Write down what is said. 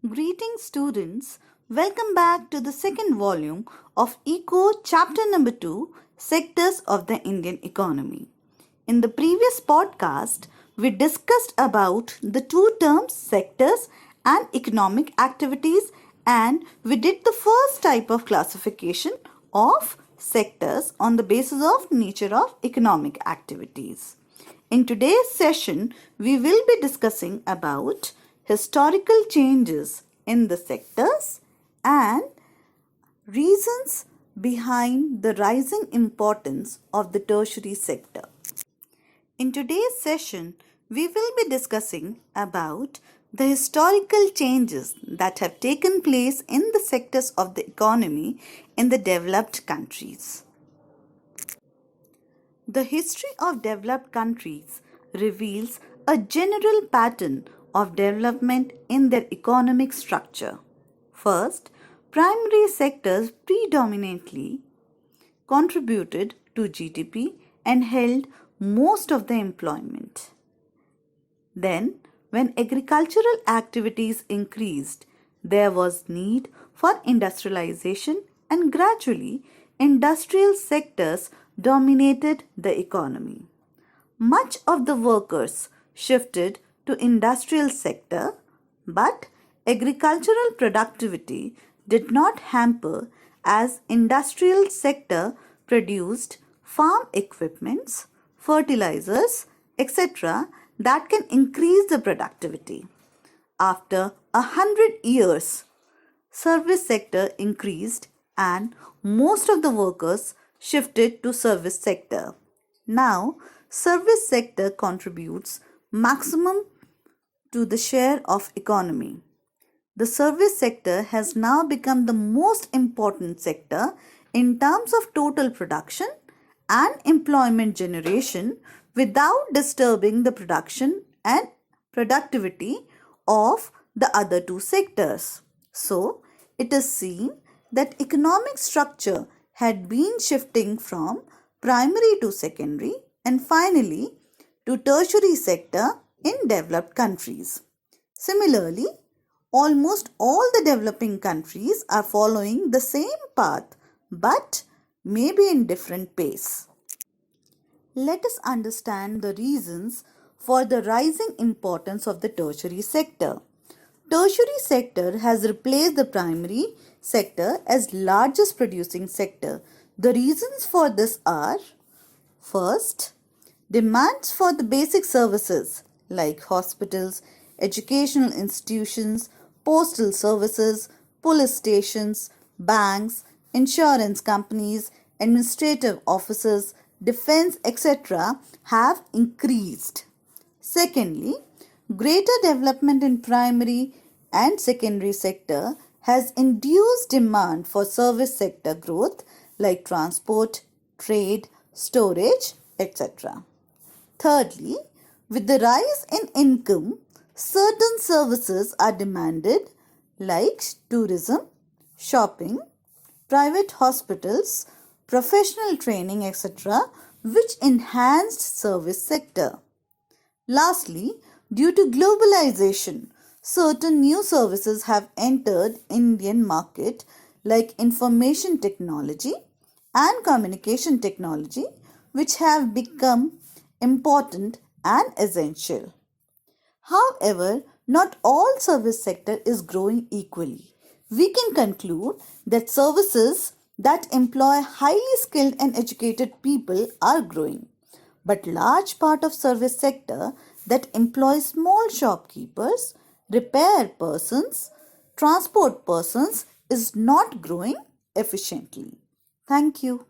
Greetings students, welcome back to the second volume of ECO chapter number 2, Sectors of the Indian Economy. In the previous podcast, we discussed about the two terms sectors and economic activities, and we did the first type of classification of sectors on the basis of nature of economic activities. In today's session, we will be discussing about historical changes in the sectors and reasons behind the rising importance of the tertiary sector. In today's session, we will be discussing about the historical changes that have taken place in the sectors of the economy in the developed countries. The history of developed countries reveals a general pattern of development in their economic structure. First, primary sectors predominantly contributed to GDP and held most of the employment. Then, when agricultural activities increased, there was need for industrialization, and gradually industrial sectors dominated the economy. Much of the workers shifted to industrial sector, but agricultural productivity did not hamper as industrial sector produced farm equipments, fertilizers, etc. that can increase the productivity. After 100 years, service sector increased and most of the workers shifted to service sector. Now, service sector contributes maximum to the share of economy. The service sector has now become the most important sector in terms of total production and employment generation without disturbing the production and productivity of the other two sectors. So, it is seen that economic structure had been shifting from primary to secondary and finally to tertiary sector in developed countries. Similarly, almost all the developing countries are following the same path but maybe in different pace. Let us understand the reasons for the rising importance of the tertiary sector. Tertiary sector has replaced the primary sector as largest producing sector. The reasons for this are: first, demands for the basic services like hospitals, educational institutions, postal services, police stations, banks, insurance companies, administrative offices, defense, etc. have increased. Secondly, greater development in primary and secondary sector has induced demand for service sector growth like transport, trade, storage, etc. Thirdly, with the rise in income, certain services are demanded like tourism, shopping, private hospitals, professional training, etc., which enhanced service sector. Lastly, due to globalization, certain new services have entered Indian market like information technology and communication technology, which have become important and essential. However, not all service sector is growing equally. We can conclude that services that employ highly skilled and educated people are growing, but large part of service sector that employs small shopkeepers, repair persons, transport persons is not growing efficiently. Thank you.